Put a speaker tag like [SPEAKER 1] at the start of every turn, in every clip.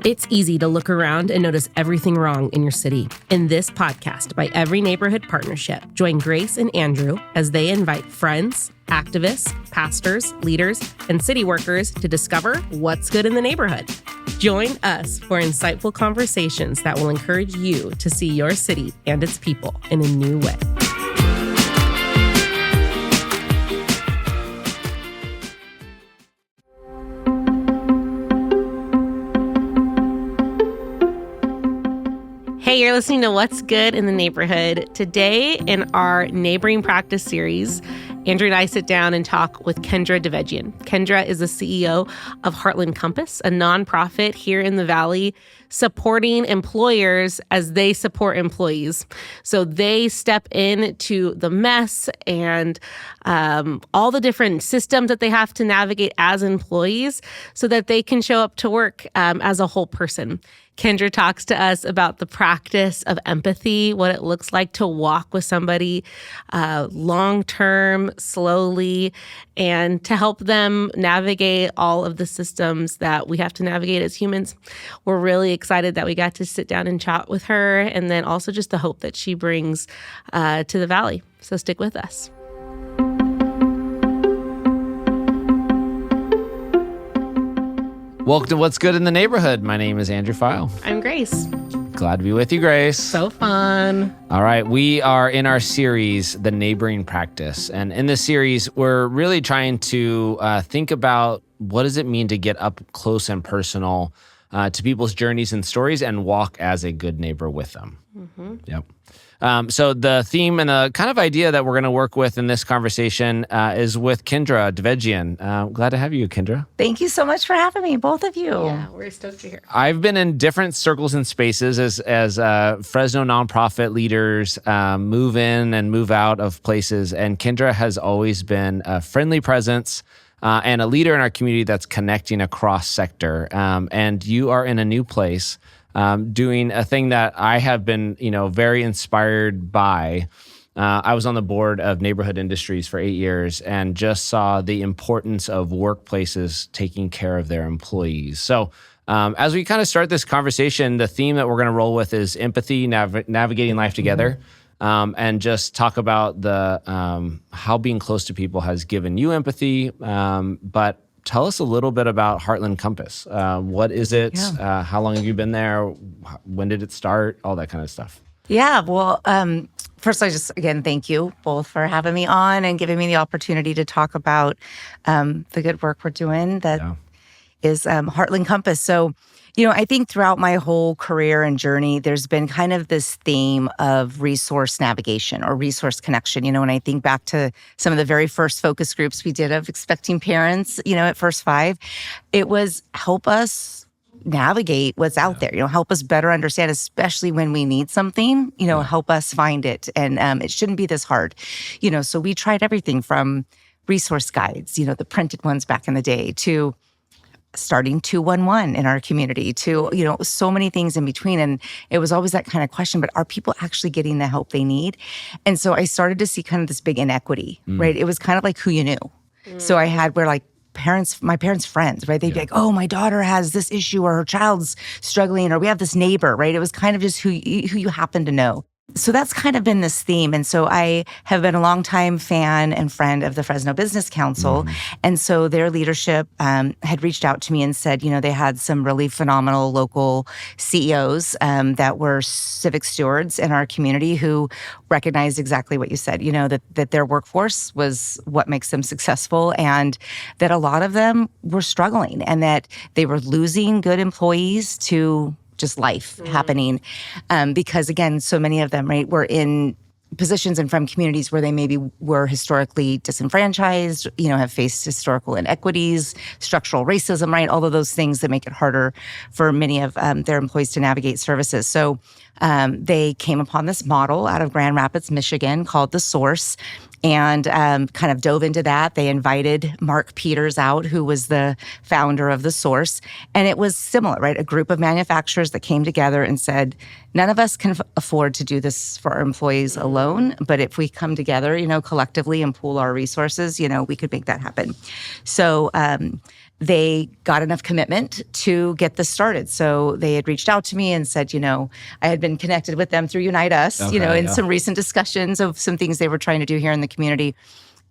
[SPEAKER 1] It's easy to look around and notice everything wrong in your city. In this podcast by Every Neighborhood Partnership, join Grace and Andrew as they invite friends, activists, pastors, leaders, and city workers to discover what's good in the neighborhood. Join us for insightful conversations that will encourage you to see your city and its people in a new way. Hey, you're listening to What's Good in the Neighborhood. Today, in our Neighboring Practice series, Andrew and I sit down and talk with Kendra Devejian. Kendra is the CEO of Heartland Compass, a nonprofit here in the Valley supporting employers as they support employees. So they step into the mess and all the different systems that they have to navigate as employees so that they can show up to work as a whole person. Kendra talks to us about the practice of empathy, what it looks like to walk with somebody long-term, slowly, and to help them navigate all of the systems that we have to navigate as humans. We're really excited that we got to sit down and chat with her, and then also just the hope that she brings to the Valley. So stick with us.
[SPEAKER 2] Welcome to What's Good in the Neighborhood. My name is Andrew File.
[SPEAKER 1] I'm Grace.
[SPEAKER 2] Glad to be with you, Grace.
[SPEAKER 1] So fun.
[SPEAKER 2] All right, we are in our series, The Neighboring Practice. And in this series, we're really trying to think about what does it mean to get up close and personal to people's journeys and stories and walk as a good neighbor with them. Mm-hmm. Yep. So the theme and the kind of idea that we're going to work with in this conversation is with Kendra Devejian. Glad to have you, Kendra.
[SPEAKER 3] Thank you so much for having me, both of you.
[SPEAKER 1] Yeah, we're stoked to hear.
[SPEAKER 2] I've been in different circles and spaces as Fresno nonprofit leaders move in and move out of places, and Kendra has always been a friendly presence and a leader in our community that's connecting across sector. And you are in a new place. Doing a thing that I have been, very inspired by. I was on the board of Neighborhood Industries for 8 years and just saw the importance of workplaces taking care of their employees. So as we kind of start this conversation, the theme that we're going to roll with is empathy, navigating life together, and just talk about the how being close to people has given you empathy, but tell us a little bit about Heartland Compass. What is it?
[SPEAKER 3] Yeah.
[SPEAKER 2] How long have you been there? When did it start? All that kind of stuff.
[SPEAKER 3] Yeah, well, first, I just, again, thank you both for having me on and giving me the opportunity to talk about the good work we're doing that is Heartland Compass. So, I think throughout my whole career and journey, there's been kind of this theme of resource navigation or resource connection. When I think back to some of the very first focus groups we did of expecting parents, at First Five, it was help us navigate what's out there, help us better understand, especially when we need something, help us find it. And it shouldn't be this hard, so we tried everything from resource guides, the printed ones back in the day, to starting 211 in our community, to, so many things in between. And it was always that kind of question, but are people actually getting the help they need? And so I started to see kind of this big inequity, right? It was kind of like who you knew. So I had where my parents' friends, right? They'd be like, oh, my daughter has this issue or her child's struggling, or we have this neighbor, right? It was kind of just who you happen to know. So that's kind of been this theme. And so I have been a longtime fan and friend of the Fresno Business Council. And so their leadership had reached out to me and said, they had some really phenomenal local CEOs that were civic stewards in our community who recognized exactly what you said, that their workforce was what makes them successful, and that a lot of them were struggling and that they were losing good employees to just life happening. Because again, so many of them, right, were in positions and from communities where they maybe were historically disenfranchised, have faced historical inequities, structural racism, right? All of those things that make it harder for many of their employees to navigate services. So they came upon this model out of Grand Rapids, Michigan called The Source, and kind of dove into that. They invited Mark Peters out, who was the founder of The Source. And it was similar, right? A group of manufacturers that came together and said, none of us can afford to do this for our employees alone, but if we come together, collectively and pool our resources, we could make that happen. So they got enough commitment to get this started. So they had reached out to me and said, I had been connected with them through Unite Us, in some recent discussions of some things they were trying to do here in the community.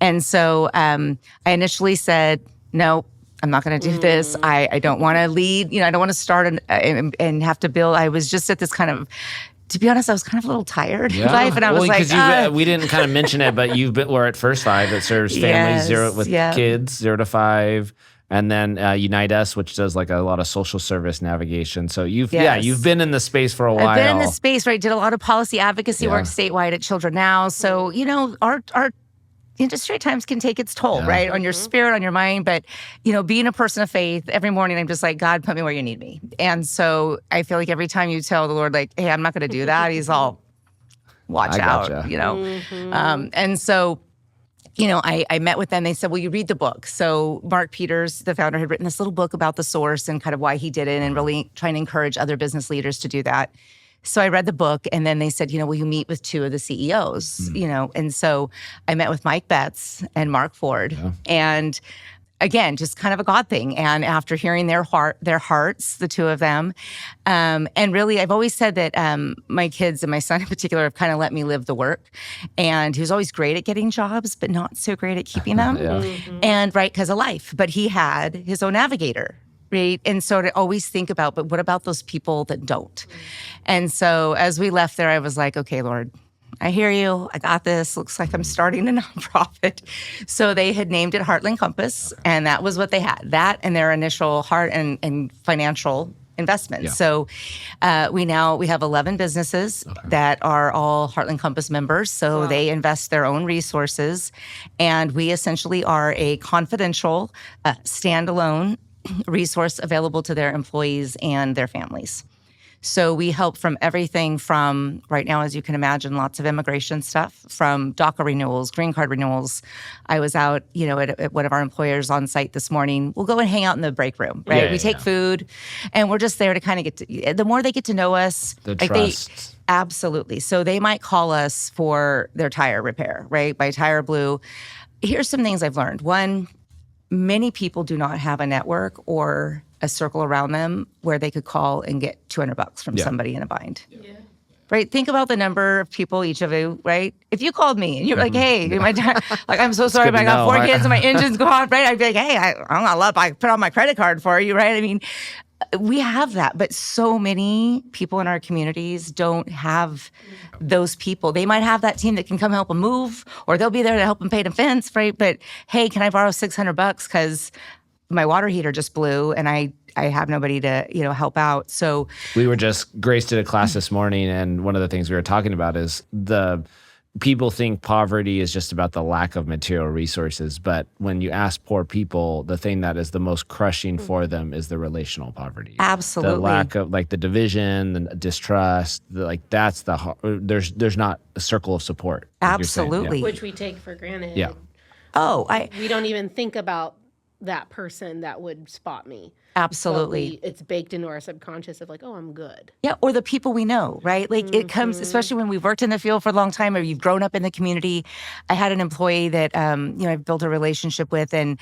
[SPEAKER 3] And so I initially said, no, I'm not going to do this. I don't want to lead. I don't want to start and have to build. I was just at this kind of, to be honest, I was kind of a little tired in life. And I was like,
[SPEAKER 2] we didn't kind of mention it, but we're at First Five that serves families kids 0 to 5. And then Unite Us, which does like a lot of social service navigation. So you've been in the space for a while.
[SPEAKER 3] I've been in the space, right? Did a lot of policy advocacy work statewide at Children Now. So, our industry at times can take its toll, right? On your spirit, on your mind. But, being a person of faith, every morning I'm just like, God, put me where you need me. And so I feel like every time you tell the Lord, like, hey, I'm not going to do that, he's all, watch out, and so, I met with them. They said, well, you read the book. So Mark Peters, the founder, had written this little book about the source and kind of why he did it and really trying to encourage other business leaders to do that. So I read the book, and then they said, will you meet with 2 of the CEOs? And so I met with Mike Betts and Mark Ford. And again, just kind of a God thing. And after hearing their hearts, the 2 of them, and really, I've always said that my kids and my son in particular have kind of let me live the work. And he was always great at getting jobs, but not so great at keeping them. And because of life. But he had his own navigator. Right? And so to always think about, but what about those people that don't? And so as we left there, I was like, okay, Lord, I hear you. I got this. Looks like I'm starting a nonprofit. So they had named it Heartland Compass, and that was what they had. That and their initial heart and financial investments. So we have 11 businesses that are all Heartland Compass members. So they invest their own resources. And we essentially are a confidential, standalone resource available to their employees and their families. So we help from everything from, right now, as you can imagine, lots of immigration stuff, from DACA renewals, green card renewals. I was out, at one of our employers on site this morning. We'll go and hang out in the break room, right? We take food, and we're just there to kind of the more they get to know us.
[SPEAKER 2] The trust.
[SPEAKER 3] Absolutely. So they might call us for their tire repair, right? By Tire Blue. Here's some things I've learned. One, many people do not have a network or a circle around them where they could call and get $200 from somebody in a bind. Right? Think about the number of people, each of you, right? If you called me and you're like, hey, I'm so sorry, but I got 4 kids and my engine's gone, right? I'd be like, hey, I'm not allowed to put on my credit card for you, right? I mean, we have that, but so many people in our communities don't have those people. They might have that team that can come help them move, or they'll be there to help them paint a fence, right? But hey, can I borrow $600 because my water heater just blew and I have nobody to help out. So
[SPEAKER 2] Grace did a class this morning, and one of the things we were talking about is people think poverty is just about the lack of material resources, but when you ask poor people, the thing that is the most crushing for them is the relational poverty.
[SPEAKER 3] Absolutely.
[SPEAKER 2] The lack of the division, the distrust, that's there's not a circle of support.
[SPEAKER 3] Absolutely.
[SPEAKER 1] Which we take for granted.
[SPEAKER 2] Yeah.
[SPEAKER 1] We don't even think about that person that would spot me.
[SPEAKER 3] Absolutely.
[SPEAKER 1] It's baked into our subconscious of I'm good.
[SPEAKER 3] Yeah, or the people we know, right? It comes, especially when we've worked in the field for a long time or you've grown up in the community. I had an employee that, I've built a relationship with, and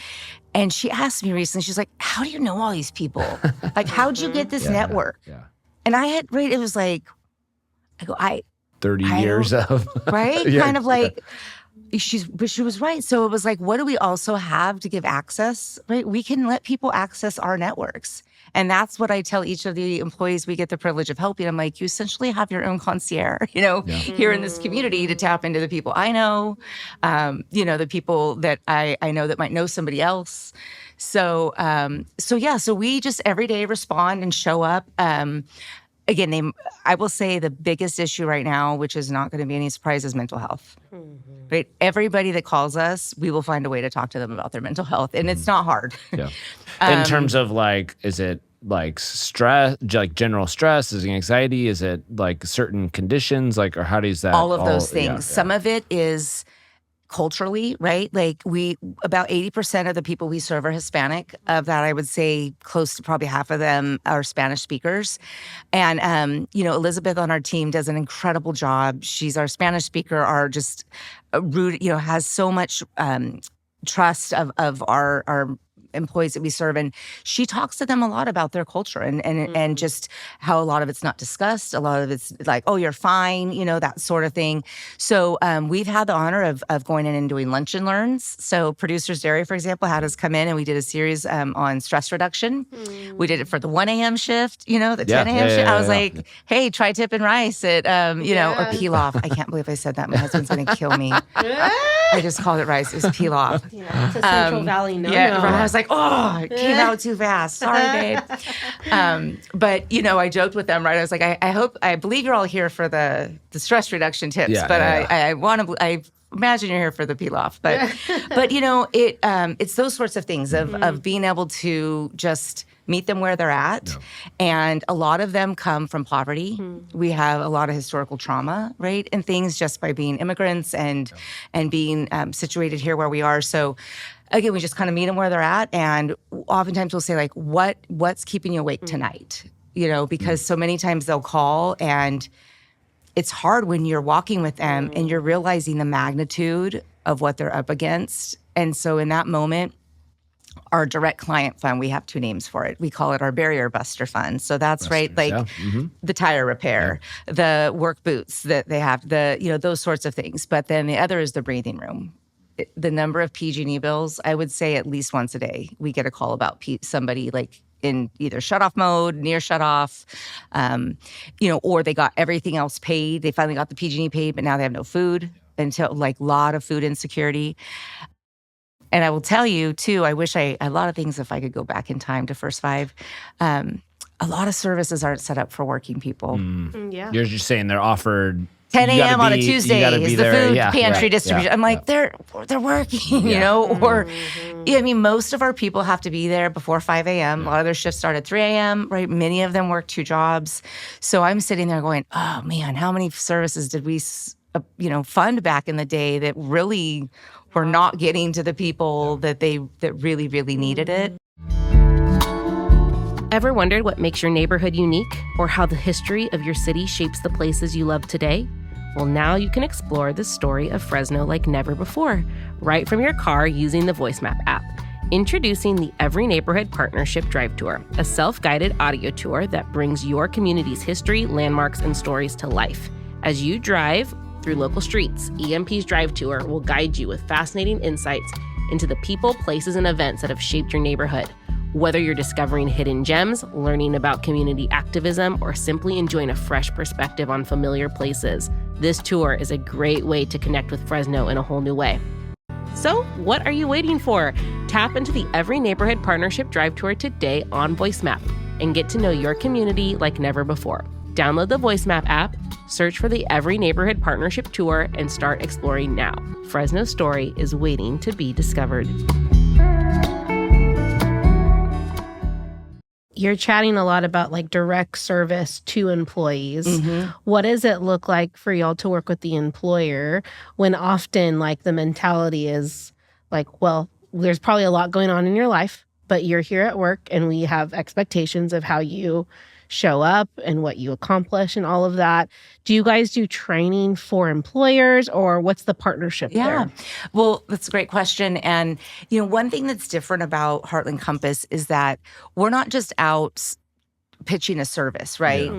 [SPEAKER 3] she asked me recently, she's like, how do you know all these people? How'd you get this network?
[SPEAKER 2] Yeah.
[SPEAKER 3] And I had, it was like,
[SPEAKER 2] 30 years of.
[SPEAKER 3] Right? Kind of she was right. So it was like, what do we also have to give access, right? We can let people access our networks. And that's what I tell each of the employees we get the privilege of helping. I'm like, you essentially have your own concierge, here in this community to tap into the people I know, the people that I know that might know somebody else. So we just every day respond and show up. Again, I will say the biggest issue right now, which is not going to be any surprise, is mental health. Right? Everybody that calls us, we will find a way to talk to them about their mental health, and it's not hard.
[SPEAKER 2] Yeah. In terms of is it stress, general stress? Is it anxiety? Is it certain conditions? Or how does that?
[SPEAKER 3] All of those things. Yeah. Some of it is culturally, right? About 80% of the people we serve are Hispanic. Of that, I would say close to probably half of them are Spanish speakers. And, Elizabeth on our team does an incredible job. She's our Spanish speaker, has so much trust of our employees that we serve, and she talks to them a lot about their culture and just how a lot of it's not discussed. A lot of it's like, oh, you're fine, that sort of thing. So we've had the honor of going in and doing lunch and learns. So Producers Dairy, for example, had us come in and we did a series on stress reduction. We did it for the 1 a.m. shift, the 10 a.m. shift. I was like, hey, tri-tip and rice at, or pilaf. I can't believe I said that. My husband's going to kill me. I just called it rice. It was pilaf.
[SPEAKER 1] Yeah, it's a Central Valley no.
[SPEAKER 3] Yeah, right. I was like, oh, it came out too fast. Sorry, babe. But, I joked with them, right? I was like, I believe you're all here for the stress reduction tips, but I imagine you're here for the pilaf. But it's those sorts of things of being able to just meet them where they're at. Yeah. And a lot of them come from poverty. We have a lot of historical trauma, right? And things just by being immigrants and being situated here where we are. So again, we just kind of meet them where they're at. And oftentimes we'll say like, what's keeping you awake tonight? Because so many times they'll call, and it's hard when you're walking with them and you're realizing the magnitude of what they're up against. And so in that moment, our direct client fund, we have 2 names for it. We call it our barrier buster fund. So that's right, like the tire repair, the work boots that they have, those sorts of things. But then the other is the breathing room. The number of PG&E bills, I would say at least once a day, we get a call about somebody like in either shut-off mode, near shut-off, or they got everything else paid. They finally got the PG&E paid, but now they have no food, until like a lot of food insecurity. And I will tell you, too, I wish a lot of things, if I could go back in time to First Five, a lot of services aren't set up for working people.
[SPEAKER 1] Yeah.
[SPEAKER 2] You're just saying they're offered
[SPEAKER 3] 10 a.m. on a Tuesday is the food pantry distribution.
[SPEAKER 2] Yeah,
[SPEAKER 3] I'm like, they're working, or, most of our people have to be there before 5 a.m. A lot of their shifts start at 3 a.m., right? Many of them work 2 jobs. So I'm sitting there going, oh man, how many services did we, fund back in the day that really were not getting to the people that really, really needed it?
[SPEAKER 1] Ever wondered what makes your neighborhood unique, or how the history of your city shapes the places you love today? Well, now you can explore the story of Fresno like never before, right from your car using the VoiceMap app. Introducing the Every Neighborhood Partnership Drive Tour, a self-guided audio tour that brings your community's history, landmarks, and stories to life. As you drive through local streets, EMP's Drive Tour will guide you with fascinating insights into the people, places, and events that have shaped your neighborhood. Whether you're discovering hidden gems, learning about community activism, or simply enjoying a fresh perspective on familiar places, this tour is a great way to connect with Fresno in a whole new way. So, what are you waiting for? Tap into the Every Neighborhood Partnership Drive Tour today on VoiceMap and get to know your community like never before. Download the VoiceMap app, search for the Every Neighborhood Partnership Tour, and start exploring now. Fresno's story is waiting to be discovered. You're chatting a lot about like direct service to employees. What does it look like for y'all to work with the employer when often like the mentality is like, well, there's probably a lot going on in your life, but you're here at work and we have expectations of how you show up and what you accomplish and all of that. Do you guys do training for employers, or what's the partnership there?
[SPEAKER 3] Well, that's a great question. And, one thing that's different about Heartland Compass is that we're not just out pitching a service, right?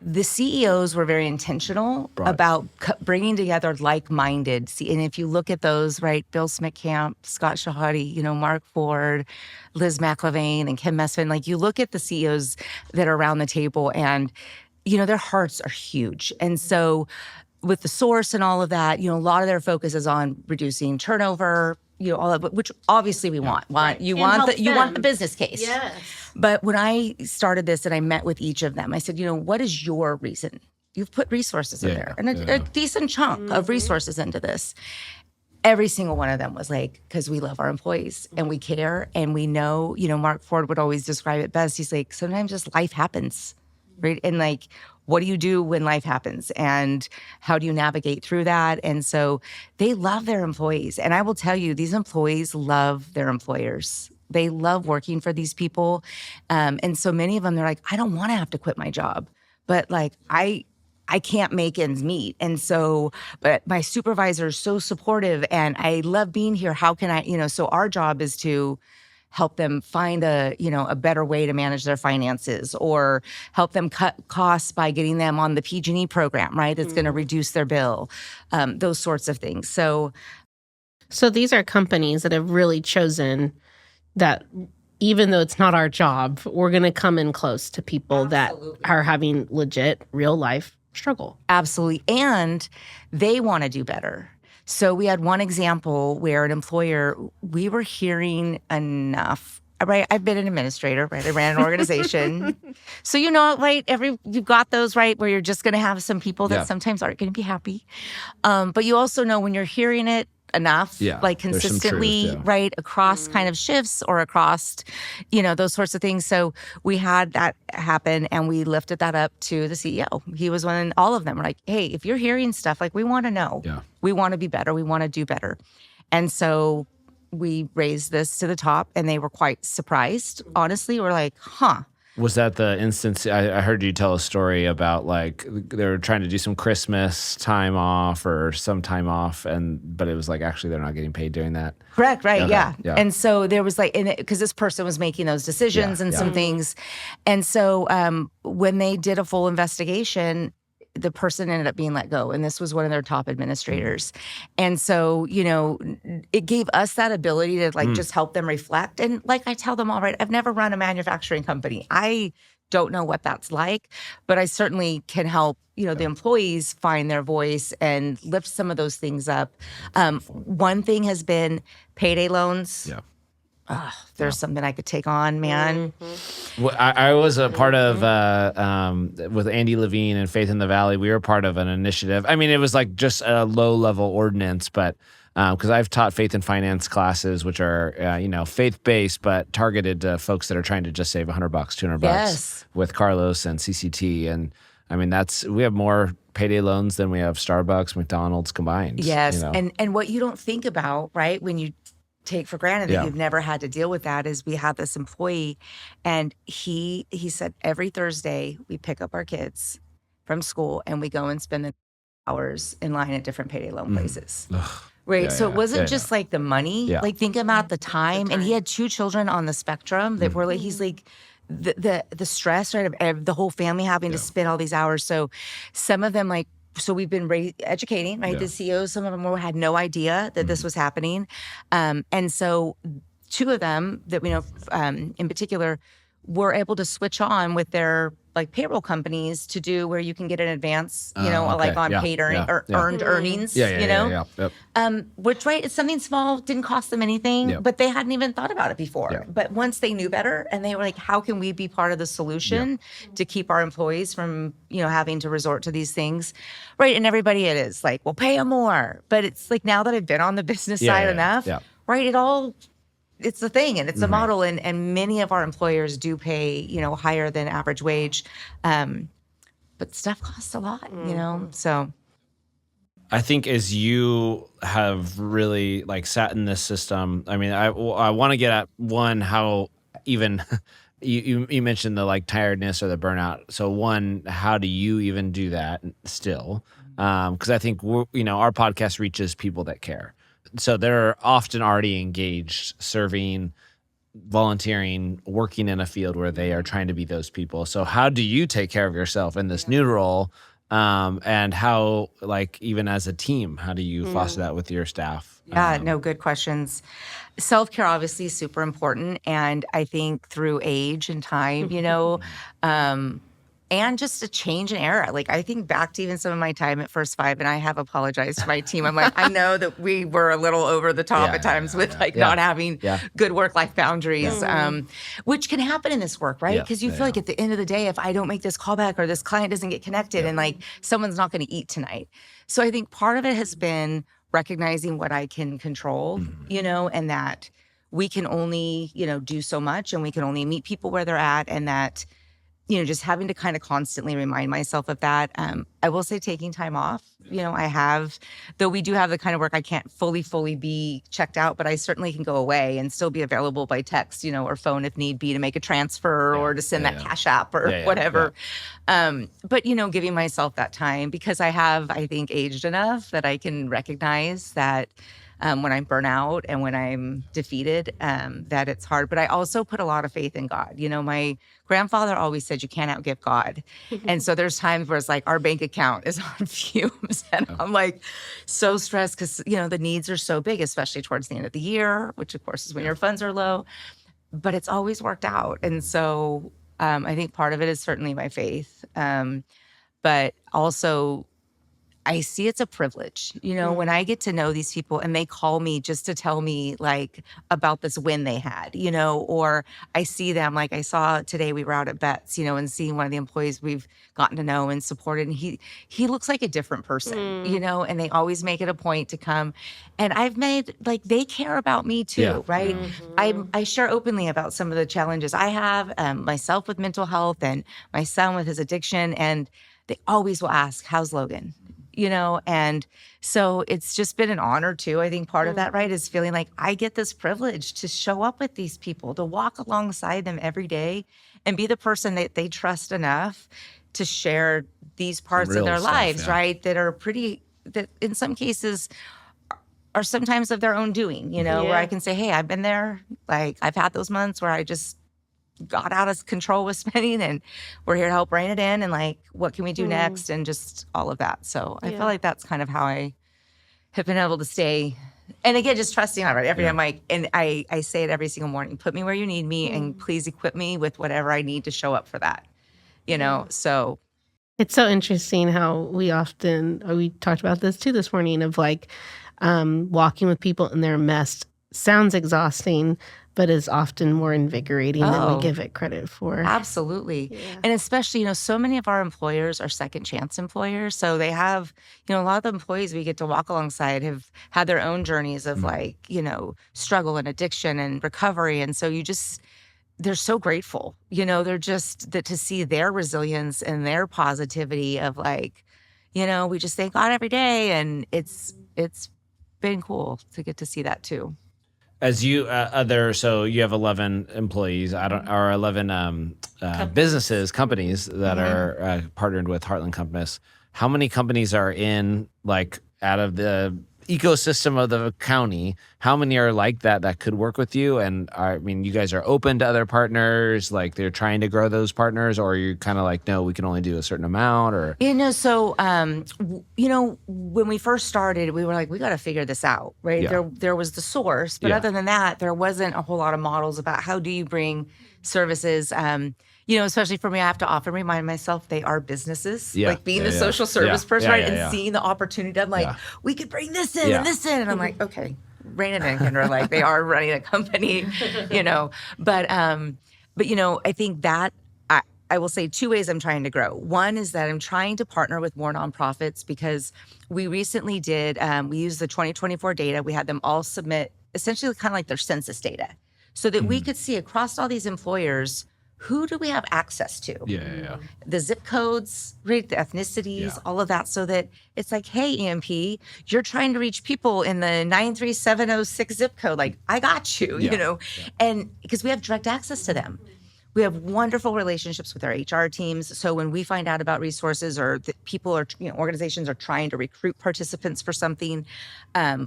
[SPEAKER 3] The CEOs were very intentional about bringing together like-minded. And if you look at those, right, Bill Smitkamp, Scott Shahadi, Mark Ford, Liz McLevain, and Kim Messman, like you look at the CEOs that are around the table and, their hearts are huge. And so with the source and all of that, a lot of their focus is on reducing turnover, all of it, which obviously we want. You want the business case.
[SPEAKER 1] Yes.
[SPEAKER 3] But when I started this and I met with each of them, I said, what is your reason? You've put resources in there, and a decent chunk of resources into this. Every single one of them was like, because we love our employees and we care and we know, Mark Ford would always describe it best. He's like, sometimes just life happens, right? And like, what do you do when life happens? And how do you navigate through that? And so they love their employees. And I will tell you, these employees love their employers. They love working for these people. And so many of them, they're like, I don't want to have to quit my job, but like, I can't make ends meet. And so, but my supervisor is so supportive and I love being here. How can I, so our job is to help them find a better way to manage their finances, or help them cut costs by getting them on the PG&E program, right? That's going to reduce their bill, those sorts of things. So
[SPEAKER 1] these are companies that have really chosen that even though it's not our job, we're going to come in close to people that are having legit real life struggle.
[SPEAKER 3] Absolutely. And they want to do better. So we had one example where an employer, we were hearing enough, right? I've been an administrator, right? I ran an organization. So, right? You've got those, right? Where you're just going to have some people that sometimes aren't going to be happy. But you also know when you're hearing it enough, like consistently, right, across kind of shifts or across, those sorts of things. So we had that happen, and we lifted that up to the CEO. He was one, all of them were like, hey, if you're hearing stuff, like, we want to know. Yeah. We want to be better. We want to do better. And so we raised this to the top, and they were quite surprised. Honestly, we're like, huh.
[SPEAKER 2] Was that the instance? I heard you tell a story about like they were trying to do some Christmas time off or some time off, but it was like actually they're not getting paid doing that.
[SPEAKER 3] Correct, right?
[SPEAKER 2] Okay.
[SPEAKER 3] Yeah. And so there was like, because this person was making those decisions and some things, and so when they did a full investigation, the person ended up being let go, and this was one of their top administrators. And so, it gave us that ability to like just help them reflect. And like I tell them, all right, I've never run a manufacturing company. I don't know what that's like, but I certainly can help, the employees find their voice and lift some of those things up. One thing has been payday loans. Yeah. There's something I could take on, man.
[SPEAKER 2] Well, I was a part of, with Andy Levine and Faith in the Valley, we were part of an initiative. I mean, it was like just a low-level ordinance, but because I've taught faith and finance classes, which are, faith-based, but targeted to folks that are trying to just save $100, $200 with Carlos and CCT. And I mean, we have more payday loans than we have Starbucks, McDonald's combined.
[SPEAKER 3] Yes, and what you don't think about, right, when you take for granted that you've never had to deal with that, is we had this employee, and he said every Thursday we pick up our kids from school and we go and spend the hours in line at different payday loan places. Right. Yeah, so it wasn't just like the money. Yeah. Like, think about the time. And he had 2 children on the spectrum that were like, he's like, the stress, right, of the whole family having to spend all these hours. So some of them, like, so we've been educating, right? The CEOs, some of them had no idea that this was happening. And so 2 of them that we know in particular were able to switch on with their like payroll companies to do where you can get an advance, like on paid earned earnings, which, right, it's something small, didn't cost them anything, but they hadn't even thought about it before. Yeah. But once they knew better, and they were like, how can we be part of the solution to keep our employees from, having to resort to these things, right? And everybody, it is like, well, pay them more. But it's like, now that I've been on the business side enough, right, it's a thing, and it's a model, and many of our employers do pay, higher than average wage, but stuff costs a lot, so.
[SPEAKER 2] I think as you have really like sat in this system, I mean, I want to get at one, how even you mentioned the like tiredness or the burnout. So one, how do you even do that still? Because I think our podcast reaches people that care. So they're often already engaged, serving, volunteering, working in a field where they are trying to be those people. So how do you take care of yourself in this new role? And how, like, even as a team, how do you foster that with your staff?
[SPEAKER 3] No, good questions. Self-care obviously is super important. And I think through age and time, and just a change in era. Like, I think back to even some of my time at First Five, and I have apologized to my team. I'm like, I know that we were a little over the top at times with not having good work-life boundaries, which can happen in this work, right? Because you feel like at the end of the day, if I don't make this callback or this client doesn't get connected, and like someone's not going to eat tonight. So I think part of it has been recognizing what I can control, and that we can only, do so much, and we can only meet people where they're at, and that, just having to kind of constantly remind myself of that. I will say taking time off, I have, though we do have the kind of work I can't fully be checked out, but I certainly can go away and still be available by text, or phone if need be, to make a transfer or to send that cash app or whatever. But, giving myself that time, because I have, I think, aged enough that I can recognize that when I'm burnt out and when I'm defeated, that it's hard. But I also put a lot of faith in God. My grandfather always said you can't outgive God. And so there's times where it's like our bank account is on fumes and I'm like so stressed because, the needs are so big, especially towards the end of the year, which of course is when your funds are low, but it's always worked out. And so I think part of it is certainly my faith. But also I see it's a privilege, when I get to know these people and they call me just to tell me like about this win they had, or I see them, like I saw today we were out at Bet's, and seeing one of the employees we've gotten to know and supported. And he looks like a different person, and they always make it a point to come. And I've made like, they care about me too, right? I share openly about some of the challenges I have, myself with mental health and my son with his addiction. And they always will ask, how's Logan? And so it's just been an honor too. I think part of that, right, is feeling like I get this privilege to show up with these people, to walk alongside them every day and be the person that they trust enough to share these parts of their lives, right, that in some cases are sometimes of their own doing, where I can say, hey, I've been there. Like I've had those months where I just got out of control with spending and we're here to help rein it in and like what can we do next and just all of that. So I feel like that's kind of how I have been able to stay, and again just trusting God, right? Every time I say it every single morning, put me where you need me and please equip me with whatever I need to show up for that, so
[SPEAKER 1] it's so interesting how we talked about this too this morning of like walking with people in their mess sounds exhausting, but is often more invigorating than we give it credit for.
[SPEAKER 3] Absolutely. Yeah. And especially, so many of our employers are second chance employers. So they have, a lot of the employees we get to walk alongside have had their own journeys of struggle and addiction and recovery. And so they're so grateful, they're just that to see their resilience and their positivity of like, we just thank God every day. And it's been cool to get to see that too.
[SPEAKER 2] As you so you have 11 employees, or 11 companies that are partnered with Heartland Compass. How many companies are in like out of the ecosystem of the county? How many are like that could work with you? And you guys are open to other partners, like they're trying to grow those partners, or you're kind of like, no, we can only do a certain amount, or
[SPEAKER 3] so when we first started, we were like, we got to figure this out, right? There was the source, but other than that, there wasn't a whole lot of models about how do you bring services. Especially for me, I have to often remind myself they are businesses. Like being the social service person, right? And seeing the opportunity. I'm like, we could bring this in and this in. And I'm like, okay, rein it in, Kendra. Like they are running a company, But I think that I will say two ways I'm trying to grow. One is that I'm trying to partner with more nonprofits because we recently we used the 2024 data. We had them all submit essentially kind of like their census data so that we could see across all these employers, who do we have access to? The zip codes, right? The ethnicities, all of that, so that it's like, hey, EMP, you're trying to reach people in the 93706 zip code. Like, I got you, And because we have direct access to them. We have wonderful relationships with our HR teams. So when we find out about resources or that people are, organizations are trying to recruit participants for something,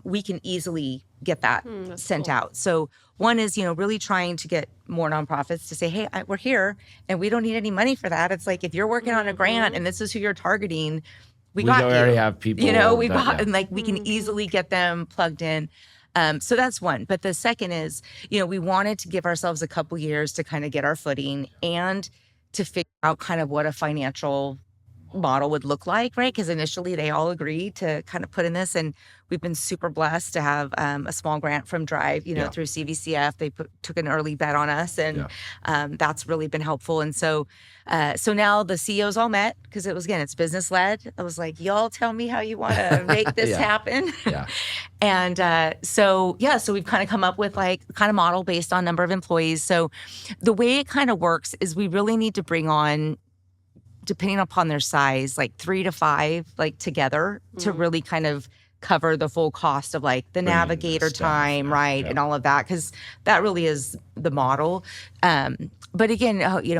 [SPEAKER 3] we can easily get that sent out. So one is, really trying to get more nonprofits to say, hey, we're here and we don't need any money for that. It's like, if you're working on a grant and this is who you're targeting, we got you.
[SPEAKER 2] We already have people.
[SPEAKER 3] And like we can easily get them plugged in. So that's one. But the second is, we wanted to give ourselves a couple years to kind of get our footing and to figure out kind of what a financial model would look like, right? Because initially they all agreed to kind of put in this, and we've been super blessed to have a small grant from Drive, through CVCF. They took an early bet on us, and that's really been helpful. And so now the CEOs all met because it's business led. I was like, y'all tell me how you want to make this happen. And so we've kind of come up with like kind of model based on number of employees. So the way it kind of works is we really need to bring on, depending upon their size, like 3 to 5, like together to really kind of cover the full cost of like the navigator time, right? And all of that, because that really is the model. but again,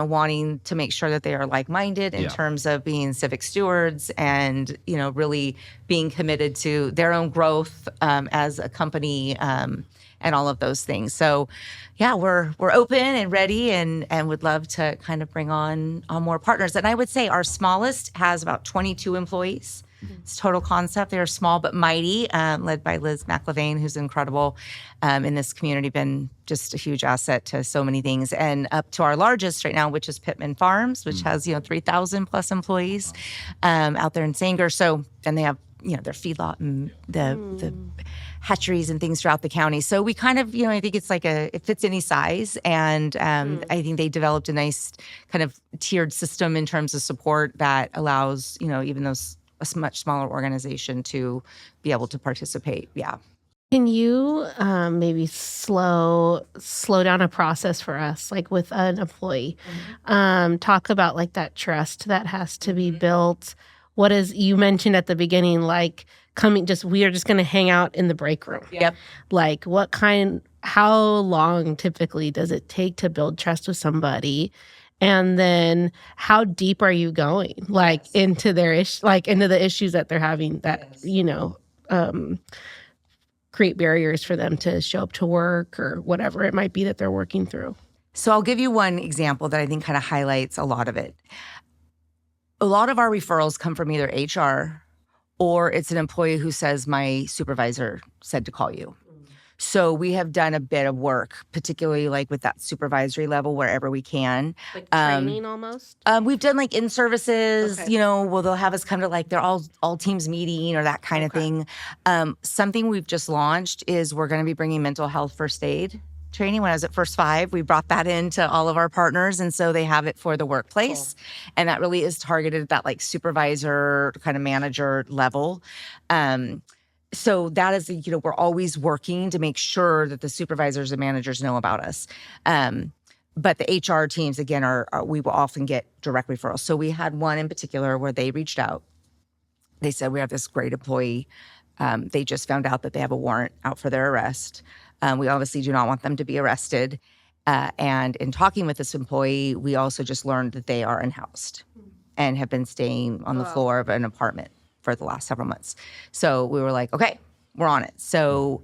[SPEAKER 3] wanting to make sure that they are like-minded in terms of being civic stewards and, really being committed to their own growth as a company and all of those things. So, yeah, we're open and ready and would love to kind of bring on more partners. And I would say our smallest has about 22 employees. It's Total Concept. They're small but mighty, led by Liz McLevain, who's incredible in this community, been just a huge asset to so many things. And up to our largest right now, which is Pittman Farms, which has 3,000 plus employees out there in Sanger. So, and they have their feedlot and the hatcheries and things throughout the county. So we kind of, I think it's it fits any size. And I think they developed a nice kind of tiered system in terms of support that allows, even those a much smaller organization to be able to participate. Yeah.
[SPEAKER 1] Can you maybe slow down a process for us, like with an employee? Talk about like that trust that has to be built. What is, you mentioned at the beginning, like we are just going to hang out in the break room.
[SPEAKER 3] Yep.
[SPEAKER 1] Like how long typically does it take to build trust with somebody? And then how deep are you going, like into their into the issues that they're having that, create barriers for them to show up to work or whatever it might be that they're working through?
[SPEAKER 3] So I'll give you one example that I think kind of highlights a lot of it. A lot of our referrals come from either HR or it's an employee who says, my supervisor said to call you. So we have done a bit of work, particularly like with that supervisory level wherever we can.
[SPEAKER 1] Like training almost?
[SPEAKER 3] We've done like in-services,
[SPEAKER 1] Okay.
[SPEAKER 3] they'll have us come to like their all teams meeting or that kind of thing. Something we've just launched is we're going to be bringing mental health first aid training. When I was at First Five, we brought that into all of our partners. And so they have it for the workplace. Cool. And that really is targeted at that like supervisor kind of manager level. So that is, we're always working to make sure that the supervisors and managers know about us. But the HR teams, again, we will often get direct referrals. So we had one in particular where they reached out. They said, we have this great employee. They just found out that they have a warrant out for their arrest. We obviously do not want them to be arrested. And in talking with this employee, we also just learned that they are unhoused and have been staying on the floor of an apartment for the last several months. So we were like, okay, we're on it. So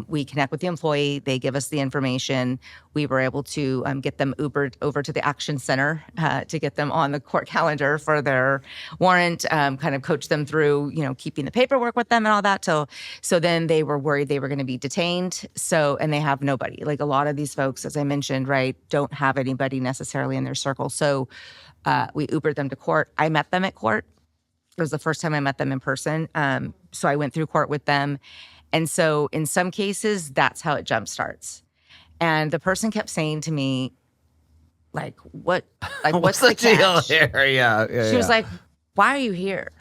[SPEAKER 3] we connect with the employee. They give us the information. We were able to get them Ubered over to the Action Center to get them on the court calendar for their warrant, kind of coach them through, keeping the paperwork with them and all that. So then they were worried they were going to be detained. And they have nobody. Like a lot of these folks, as I mentioned, right, don't have anybody necessarily in their circle. So we Ubered them to court. I met them at court. It was the first time I met them in person. So I went through court with them. And so in some cases, that's how it jump starts. And the person kept saying to me, like, what's the
[SPEAKER 2] deal
[SPEAKER 3] catch?
[SPEAKER 2] here? Yeah.
[SPEAKER 3] She was like, why are you here?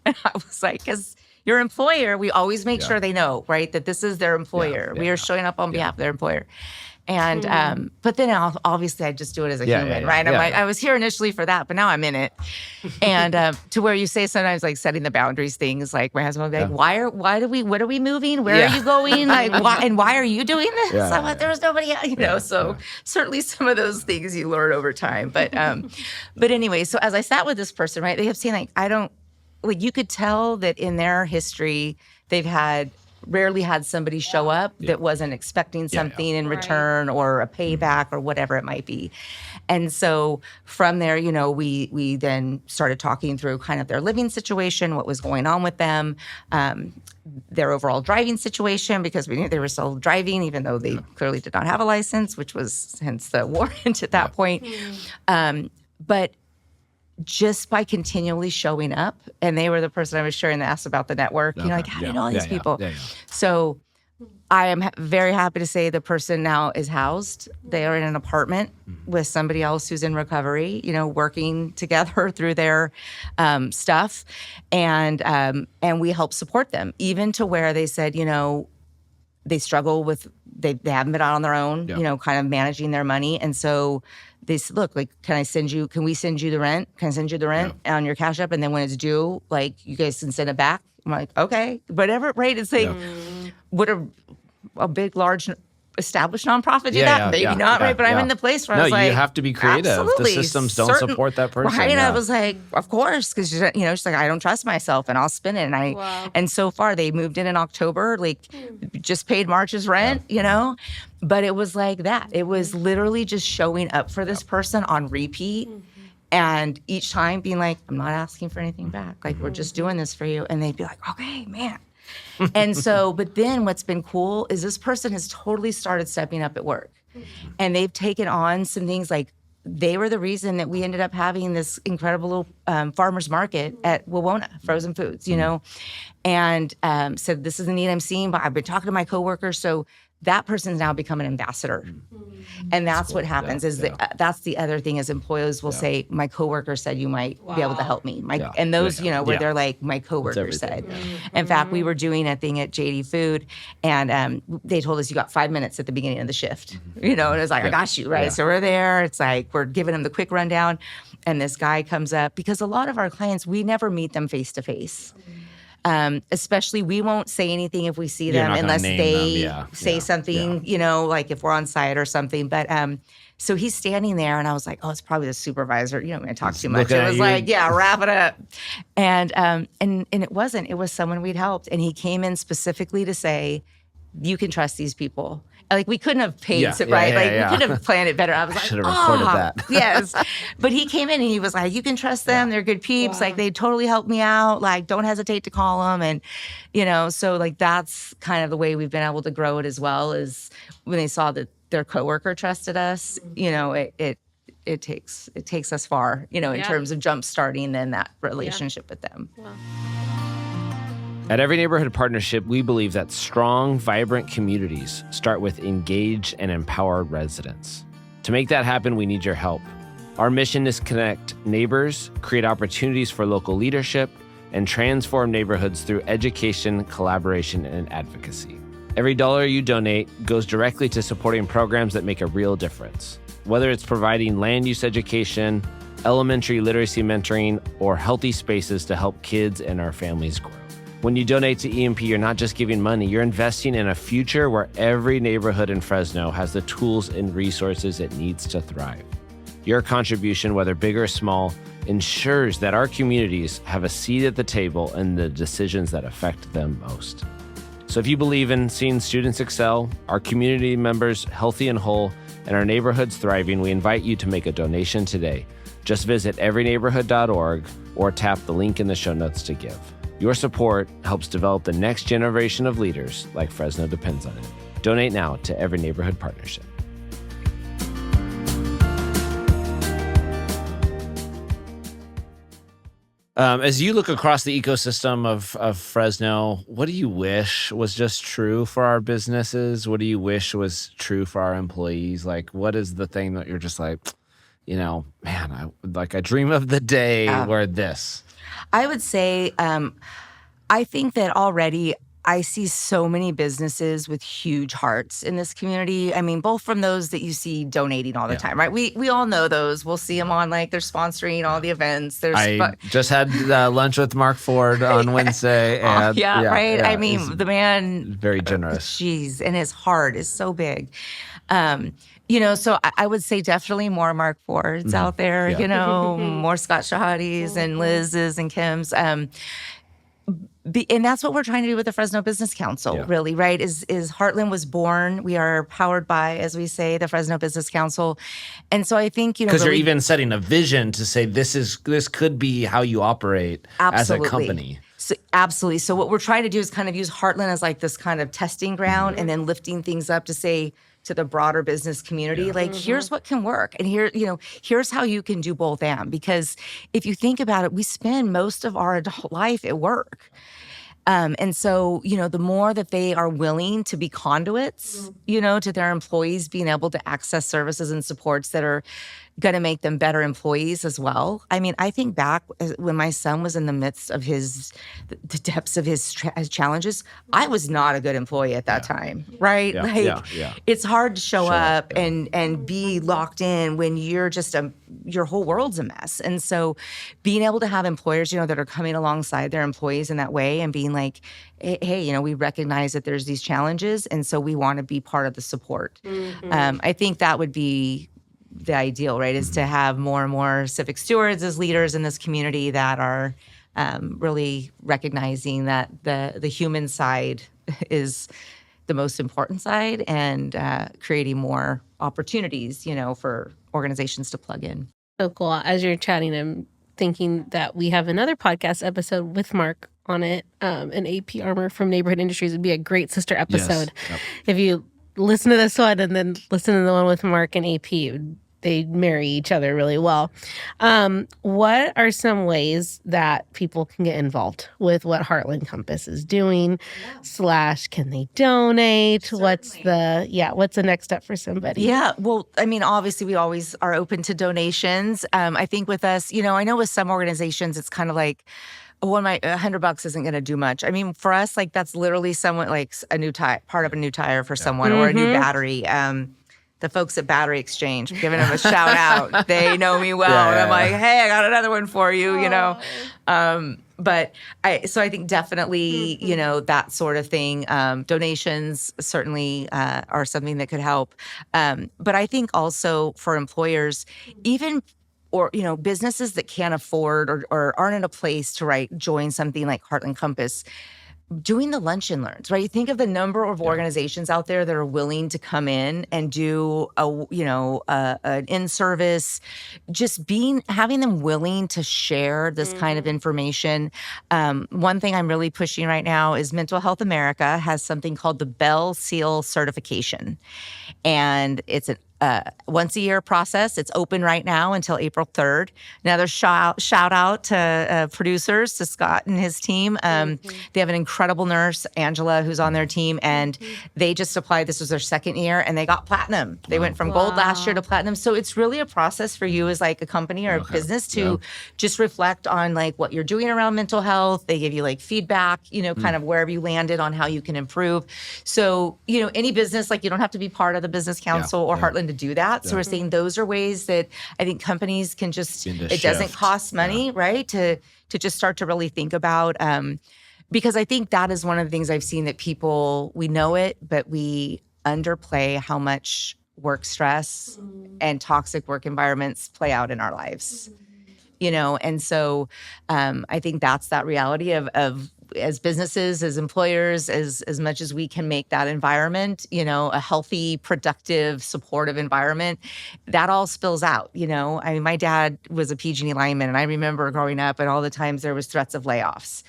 [SPEAKER 3] And I was like, because your employer, we always make sure they know, right, that this is their employer. We are showing up on behalf of their employer. And, but then obviously I just do it as a human, right? I'm like, I was here initially for that, but now I'm in it. And to where you say sometimes like setting the boundaries things, like my husband will be like, what are we moving? Where are you going? Like, why are you doing this? I'm like, there was nobody else, so certainly some of those things you learn over time. But anyway, so as I sat with this person, right, they have seen you could tell that in their history, they've rarely had somebody show up that wasn't expecting something in return or a payback or whatever it might be. And so from there, we then started talking through kind of their living situation, what was going on with them, their overall driving situation, because we knew they were still driving, even though they clearly did not have a license, which was hence the warrant at that point. But just by continually showing up, and they were the person I was sharing that asked about the network, like, how do you know all these people? So I am very happy to say the person now is housed. They are in an apartment with somebody else who's in recovery, working together through their stuff. And we help support them, even to where they said, they struggle with, they haven't been out on their own, kind of managing their money. And so they said, look, like, can we send you the rent? Can I send you the rent on your Cash App? And then when it's due, like, you guys can send it back. I'm like, okay, whatever, right? It's like, what a big, large established nonprofit do that? Maybe not, right? But I'm in the place where I was like,
[SPEAKER 2] you have to be creative.
[SPEAKER 3] Absolutely.
[SPEAKER 2] The systems don't support that person.
[SPEAKER 3] Right? And I was like, of course, because she's like, I don't trust myself, and I'll spin it. And and so far they moved in October, like just paid March's rent, But it was like that. It was literally just showing up for this person on repeat. And each time being like, I'm not asking for anything back. Like, we're just doing this for you. And they'd be like, okay, man. And so, but then what's been cool is this person has totally started stepping up at work. And they've taken on some things like they were the reason that we ended up having this incredible little farmer's market at Wawona, frozen foods, and said, this is a need I'm seeing, but I've been talking to my coworkers. So that person's now become an ambassador. And that's what happens that's the other thing is employers will say, my coworker said you might be able to help me. And those, where they're like, my coworker said. In fact, we were doing a thing at JD Food and they told us you got 5 minutes at the beginning of the shift, and it was like, I got you, right? So we're there. It's like, we're giving them the quick rundown. And this guy comes up because a lot of our clients, we never meet them face to face. Especially we won't say anything if we see them unless they say something, like if we're on site or something. But so he's standing there and I was like, oh, it's probably the supervisor. I'm going to talk too much. It was like, wrap it up. And it wasn't. It was someone we'd helped. And he came in specifically to say, you can trust these people. Like, we couldn't have paid it, right? We couldn't have planned it better. I was like,
[SPEAKER 2] should have recorded that.
[SPEAKER 3] Yes. But he came in and he was like, you can trust them. They're good peeps. Like, they totally helped me out. Like, don't hesitate to call them. And, so like, that's kind of the way we've been able to grow it as well, is when they saw that their coworker trusted us, it takes us far, in terms of jump starting then that relationship with them. Wow.
[SPEAKER 2] At Every Neighborhood Partnership, we believe that strong, vibrant communities start with engaged and empowered residents. To make that happen, we need your help. Our mission is to connect neighbors, create opportunities for local leadership, and transform neighborhoods through education, collaboration, and advocacy. Every dollar you donate goes directly to supporting programs that make a real difference. Whether it's providing land use education, elementary literacy mentoring, or healthy spaces to help kids and our families grow. When you donate to EMP, you're not just giving money, you're investing in a future where every neighborhood in Fresno has the tools and resources it needs to thrive. Your contribution, whether big or small, ensures that our communities have a seat at the table in the decisions that affect them most. So if you believe in seeing students excel, our community members healthy and whole, and our neighborhoods thriving, we invite you to make a donation today. Just visit everyneighborhood.org or tap the link in the show notes to give. Your support helps develop the next generation of leaders like Fresno depends on it. Donate now to Every Neighborhood Partnership. As you look across the ecosystem of Fresno, what do you wish was just true for our businesses? What do you wish was true for our employees? Like, what is the thing that you're just like, man, I dream of the day where this.
[SPEAKER 3] I would say, I think that already I see so many businesses with huge hearts in this community. I mean, both from those that you see donating all the time, right? We all know those. We'll see them on, like, they're sponsoring all the events.
[SPEAKER 2] I just had lunch with Mark Ford on Wednesday. And,
[SPEAKER 3] right? I mean, the man.
[SPEAKER 2] Very generous.
[SPEAKER 3] Jeez, and his heart is so big. So I would say definitely more Mark Fords out there, more Scott Shahadis and Liz's and Kim's. And that's what we're trying to do with the Fresno Business Council, really, right? Is Heartland was born. We are powered by, as we say, the Fresno Business Council. And so I think,
[SPEAKER 2] because you're even setting a vision to say this could be how you operate as a company.
[SPEAKER 3] So, absolutely. So what we're trying to do is kind of use Heartland as like this kind of testing ground and then lifting things up to say, to the broader business community, here's what can work. And here's how you can do both and. Because if you think about it, we spend most of our adult life at work. And so, the more that they are willing to be conduits, to their employees being able to access services and supports that are going to make them better employees as well. I mean, I think back when my son was in the midst of the depths of his challenges, I was not a good employee at that time, right? It's hard to show up and be locked in when you're just your whole world's a mess. And so being able to have employers, that are coming alongside their employees in that way and being like, hey, we recognize that there's these challenges, and so we want to be part of the support. I think that would be the ideal, right, is to have more and more civic stewards as leaders in this community that are really recognizing that the human side is the most important side, and creating more opportunities, for organizations to plug in.
[SPEAKER 1] So cool. As you're chatting, I'm thinking that we have another podcast episode with Mark on it, an AP Armor from Neighborhood Industries would be a great sister episode. Yes. Yep. If you listen to this one and then listen to the one with Mark and AP, they marry each other really well. What are some ways that people can get involved with what Heartland Compass is doing? / can they donate? Certainly. What's the next step for somebody?
[SPEAKER 3] Yeah, well, I mean, obviously we always are open to donations. I think with us, I know with some organizations, it's kind of like, $100 isn't going to do much. I mean, for us, like that's literally someone like a new tire, part of a new tire for someone, or a new battery. The folks at Battery Exchange, I'm giving them a shout out. They know me well. And I'm like, hey, I got another one for you, So I think definitely, that sort of thing. Donations certainly are something that could help. But I think also for employers, even or businesses that can't afford or aren't in a place to join something like Heartland Compass, doing the lunch and learns, right? You think of the number of organizations out there that are willing to come in and do an in-service, just having them willing to share this kind of information. One thing I'm really pushing right now is Mental Health America has something called the Bell Seal certification. And it's an once a year process. It's open right now until April 3rd. Another shout out to producers, to Scott and his team. They have an incredible nurse, Angela, who's on their team, and they just applied. This was their second year, and they got platinum. They went from gold last year to platinum. So it's really a process for you as like a company or a business to just reflect on like what you're doing around mental health. They give you like feedback, kind of wherever you landed on how you can improve. So, any business, like you don't have to be part of the Business Council or Heartland to do that. So we're saying those are ways that I think companies can just, it doesn't cost money, right? To just start to really think about, because I think that is one of the things I've seen that people, we know it, but we underplay how much work stress and toxic work environments play out in our lives, And so I think that's that reality of as businesses, as employers, as much as we can make that environment, a healthy, productive, supportive environment, that all spills out, I mean, my dad was a PG&E lineman, and I remember growing up and all the times there was threats of layoffs.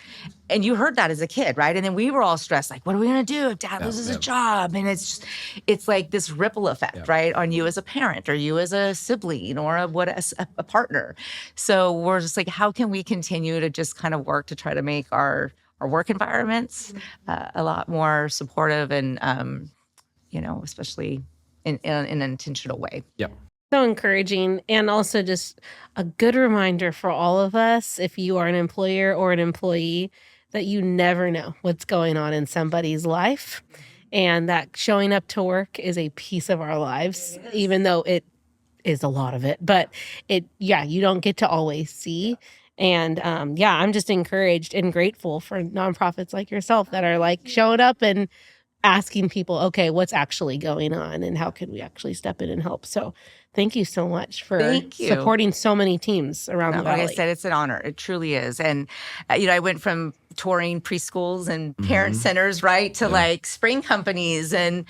[SPEAKER 3] And you heard that as a kid, right? And then we were all stressed, like, what are we going to do if dad loses a job? And it's like this ripple effect, right? On you as a parent or you as a sibling or a partner. So we're just like, how can we continue to just kind of work to try to make our work environments a lot more supportive and, especially in an intentional way.
[SPEAKER 2] Yep.
[SPEAKER 1] So encouraging, and also just a good reminder for all of us, if you are an employer or an employee, that you never know what's going on in somebody's life, and that showing up to work is a piece of our lives, even though it is a lot of it. But you don't get to always see. And I'm just encouraged and grateful for nonprofits like yourself that are like showing up and asking people, okay, what's actually going on and how can we actually step in and help? So thank you so much for supporting so many teams around the valley.
[SPEAKER 3] Like I said, it's an honor. It truly is. And, I went from touring preschools and parent centers, right, to like spring companies and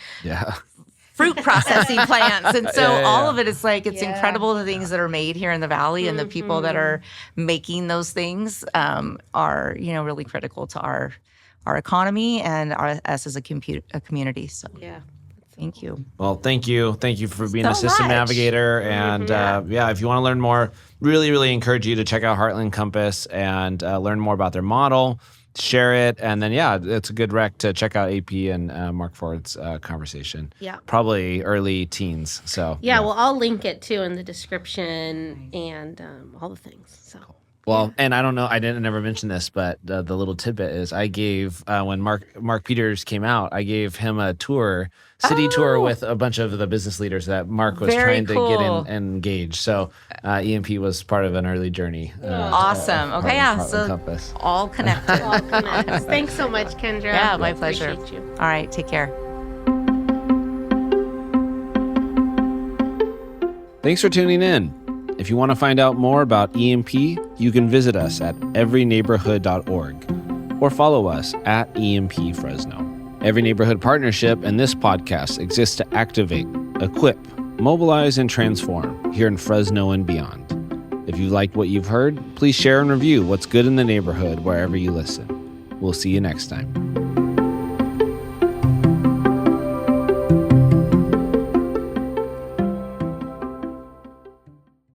[SPEAKER 3] fruit processing plants. And so all of it is like, it's incredible the things that are made here in the Valley and the people that are making those things are, really critical to our economy and us as a community. So thank you.
[SPEAKER 2] Well, thank you. Thank you for being a system navigator. And if you want to learn more, really, really encourage you to check out Heartland Compass and learn more about their model, share it. And then, it's a good rec to check out AP and Mark Ford's conversation.
[SPEAKER 1] Yeah.
[SPEAKER 2] Probably early teens. So
[SPEAKER 1] well, I'll link it too in the description and all the things. So.
[SPEAKER 2] Well, and I don't know, I never mention this, but the little tidbit is I gave, when Mark Peters came out, I gave him a city tour with a bunch of the business leaders that Mark was trying to get in and engage. So EMP was part of an early journey.
[SPEAKER 3] Awesome. Okay,
[SPEAKER 2] Heartland Compass.
[SPEAKER 3] All connected.
[SPEAKER 1] All connected. Thanks so much, Kendra.
[SPEAKER 3] Yeah, my pleasure.
[SPEAKER 1] Appreciate you.
[SPEAKER 3] All right, take care.
[SPEAKER 2] Thanks for tuning in. If you want to find out more about EMP, you can visit us at everyneighborhood.org or follow us at EMP Fresno. Every Neighborhood Partnership and this podcast exists to activate, equip, mobilize, and transform here in Fresno and beyond. If you liked what you've heard, please share and review what's good in the neighborhood wherever you listen. We'll see you next time.